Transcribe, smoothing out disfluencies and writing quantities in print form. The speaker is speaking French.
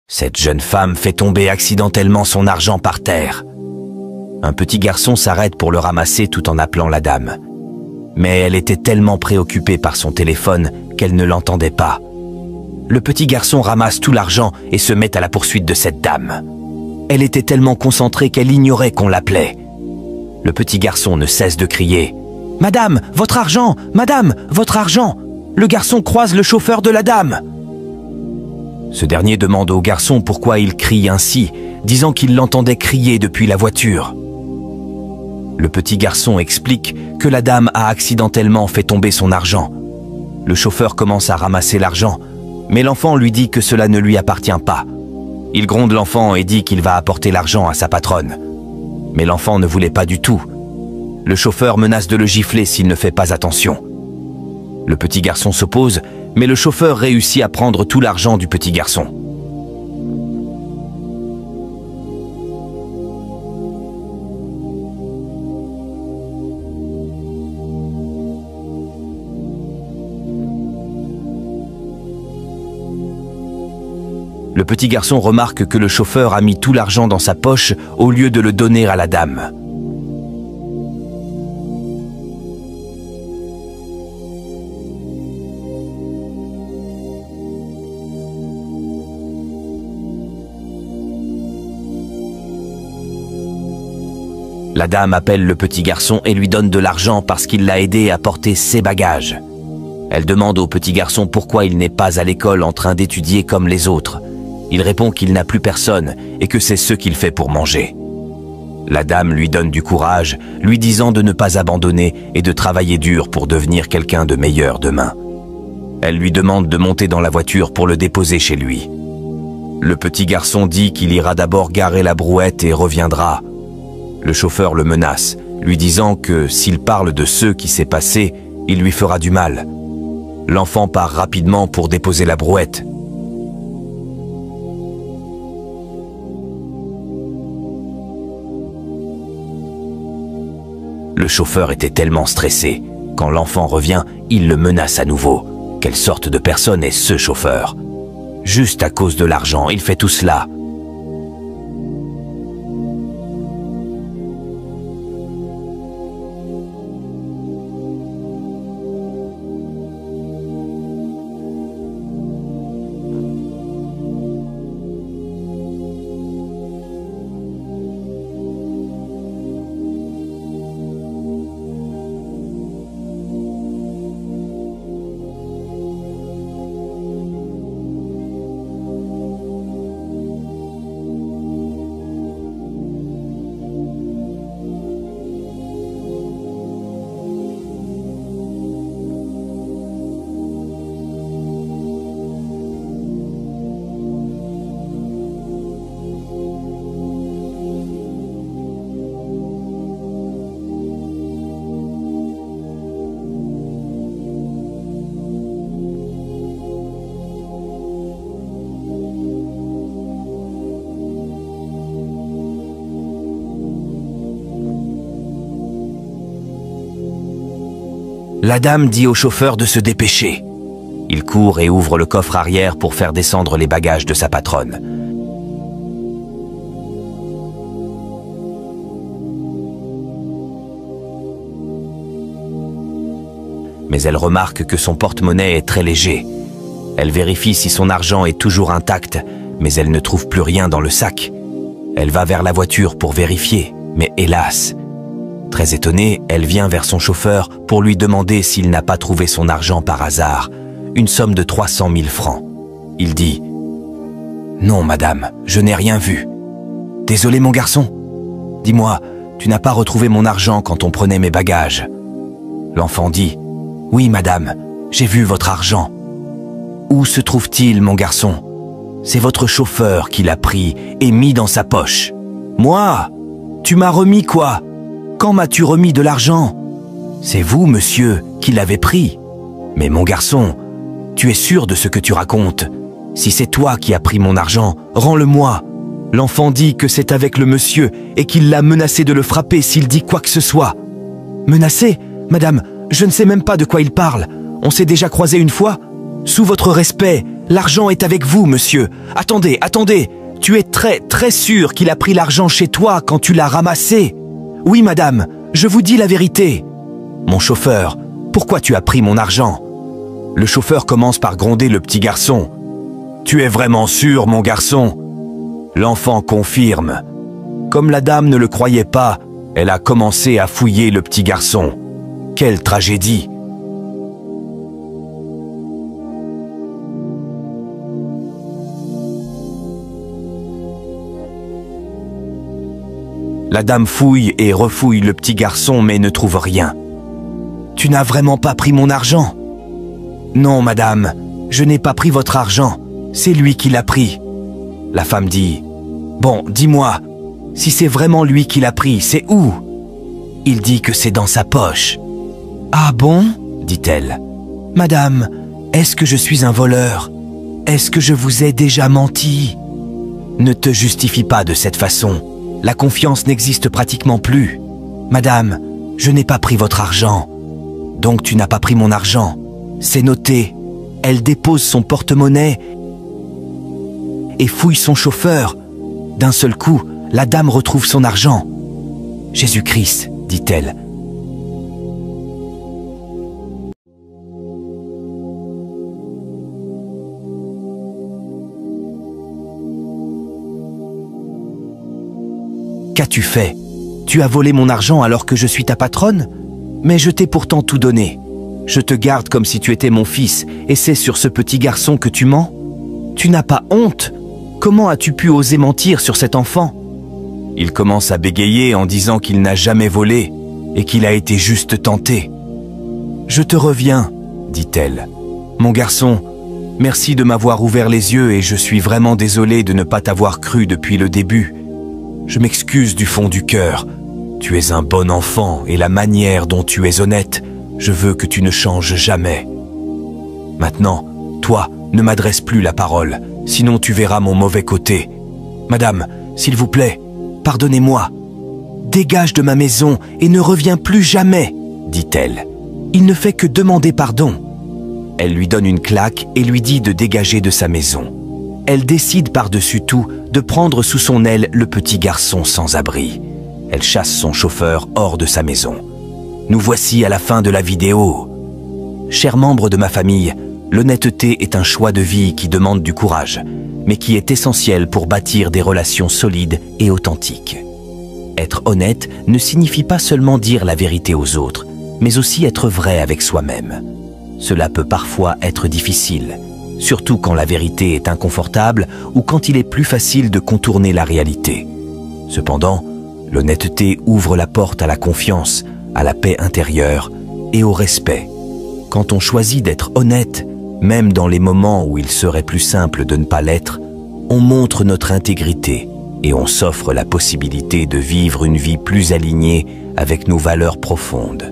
Cette jeune femme fait tomber accidentellement son argent par terre. Un petit garçon s'arrête pour le ramasser tout en appelant la dame. Mais elle était tellement préoccupée par son téléphone qu'elle ne l'entendait pas. Le petit garçon ramasse tout l'argent et se met à la poursuite de cette dame. Elle était tellement concentrée qu'elle ignorait qu'on l'appelait. Le petit garçon ne cesse de crier « Madame, votre argent! Madame, votre argent !» Le garçon croise le chauffeur de la dame. Ce dernier demande au garçon pourquoi il crie ainsi, disant qu'il l'entendait crier depuis la voiture. Le petit garçon explique que la dame a accidentellement fait tomber son argent. Le chauffeur commence à ramasser l'argent, mais l'enfant lui dit que cela ne lui appartient pas. Il gronde l'enfant et dit qu'il va apporter l'argent à sa patronne. Mais l'enfant ne voulait pas du tout. Le chauffeur menace de le gifler s'il ne fait pas attention. Le petit garçon s'oppose, mais le chauffeur réussit à prendre tout l'argent du petit garçon. Le petit garçon remarque que le chauffeur a mis tout l'argent dans sa poche au lieu de le donner à la dame. La dame appelle le petit garçon et lui donne de l'argent parce qu'il l'a aidé à porter ses bagages. Elle demande au petit garçon pourquoi il n'est pas à l'école en train d'étudier comme les autres. Il répond qu'il n'a plus personne et que c'est ce qu'il fait pour manger. La dame lui donne du courage, lui disant de ne pas abandonner et de travailler dur pour devenir quelqu'un de meilleur demain. Elle lui demande de monter dans la voiture pour le déposer chez lui. Le petit garçon dit qu'il ira d'abord garer la brouette et reviendra. Le chauffeur le menace, lui disant que s'il parle de ce qui s'est passé, il lui fera du mal. L'enfant part rapidement pour déposer la brouette. Le chauffeur était tellement stressé. Quand l'enfant revient, il le menace à nouveau. Quelle sorte de personne est ce chauffeur? Juste à cause de l'argent, il fait tout cela. La dame dit au chauffeur de se dépêcher. Il court et ouvre le coffre arrière pour faire descendre les bagages de sa patronne. Mais elle remarque que son porte-monnaie est très léger. Elle vérifie si son argent est toujours intact, mais elle ne trouve plus rien dans le sac. Elle va vers la voiture pour vérifier, mais hélas... Très étonnée, elle vient vers son chauffeur pour lui demander s'il n'a pas trouvé son argent par hasard, une somme de 300 000 francs. Il dit « Non, madame, je n'ai rien vu. »« Désolé, mon garçon. Dis-moi, tu n'as pas retrouvé mon argent quand on prenait mes bagages ?» L'enfant dit « Oui, madame, j'ai vu votre argent. »« Où se trouve-t-il, mon garçon ? C'est votre chauffeur qui l'a pris et mis dans sa poche. »« Moi ? Tu m'as remis quoi ? Quand m'as-tu remis de l'argent ? C'est vous, monsieur, qui l'avez pris. Mais mon garçon, tu es sûr de ce que tu racontes ? Si c'est toi qui as pris mon argent, rends-le-moi. L'enfant dit que c'est avec le monsieur et qu'il l'a menacé de le frapper s'il dit quoi que ce soit. Menacé ? Madame, je ne sais même pas de quoi il parle. On s'est déjà croisés une fois ? Sous votre respect, l'argent est avec vous, monsieur. Attendez, attendez. Tu es très sûr qu'il a pris l'argent chez toi quand tu l'as ramassé. Oui, madame, je vous dis la vérité. Mon chauffeur, pourquoi tu as pris mon argent? Le chauffeur commence par gronder le petit garçon. Tu es vraiment sûr, mon garçon? L'enfant confirme. Comme la dame ne le croyait pas, elle a commencé à fouiller le petit garçon. Quelle tragédie! La dame fouille et refouille le petit garçon mais ne trouve rien. Tu n'as vraiment pas pris mon argent? Non, madame, je n'ai pas pris votre argent. C'est lui qui l'a pris. La femme dit, bon, dis-moi, si c'est vraiment lui qui l'a pris, c'est où? Il dit que c'est dans sa poche. Ah bon? Dit-elle. Madame, est-ce que je suis un voleur? Est-ce que je vous ai déjà menti? Ne te justifie pas de cette façon. La confiance n'existe pratiquement plus. Madame, je n'ai pas pris votre argent. Donc tu n'as pas pris mon argent. C'est noté. Elle dépose son porte-monnaie et fouille son chauffeur. D'un seul coup, la dame retrouve son argent. Jésus-Christ, dit-elle. Qu'as-tu fait? Tu as volé mon argent alors que je suis ta patronne? Mais je t'ai pourtant tout donné. Je te garde comme si tu étais mon fils, et c'est sur ce petit garçon que tu mens? Tu n'as pas honte? Comment as-tu pu oser mentir sur cet enfant? Il commence à bégayer en disant qu'il n'a jamais volé, et qu'il a été juste tenté. Je te reviens, dit-elle. Mon garçon, merci de m'avoir ouvert les yeux et je suis vraiment désolé de ne pas t'avoir cru depuis le début. Je m'excuse du fond du cœur. Tu es un bon enfant et la manière dont tu es honnête, je veux que tu ne changes jamais. Maintenant, toi, ne m'adresse plus la parole, sinon tu verras mon mauvais côté. Madame, s'il vous plaît, pardonnez-moi. Dégage de ma maison et ne reviens plus jamais, dit-elle. Il ne fait que demander pardon. Elle lui donne une claque et lui dit de dégager de sa maison. Elle décide par-dessus tout de prendre sous son aile le petit garçon sans abri. Elle chasse son chauffeur hors de sa maison. Nous voici à la fin de la vidéo. Chers membres de ma famille, l'honnêteté est un choix de vie qui demande du courage, mais qui est essentiel pour bâtir des relations solides et authentiques. Être honnête ne signifie pas seulement dire la vérité aux autres, mais aussi être vrai avec soi-même. Cela peut parfois être difficile, surtout quand la vérité est inconfortable ou quand il est plus facile de contourner la réalité. Cependant, l'honnêteté ouvre la porte à la confiance, à la paix intérieure et au respect. Quand on choisit d'être honnête, même dans les moments où il serait plus simple de ne pas l'être, on montre notre intégrité et on s'offre la possibilité de vivre une vie plus alignée avec nos valeurs profondes.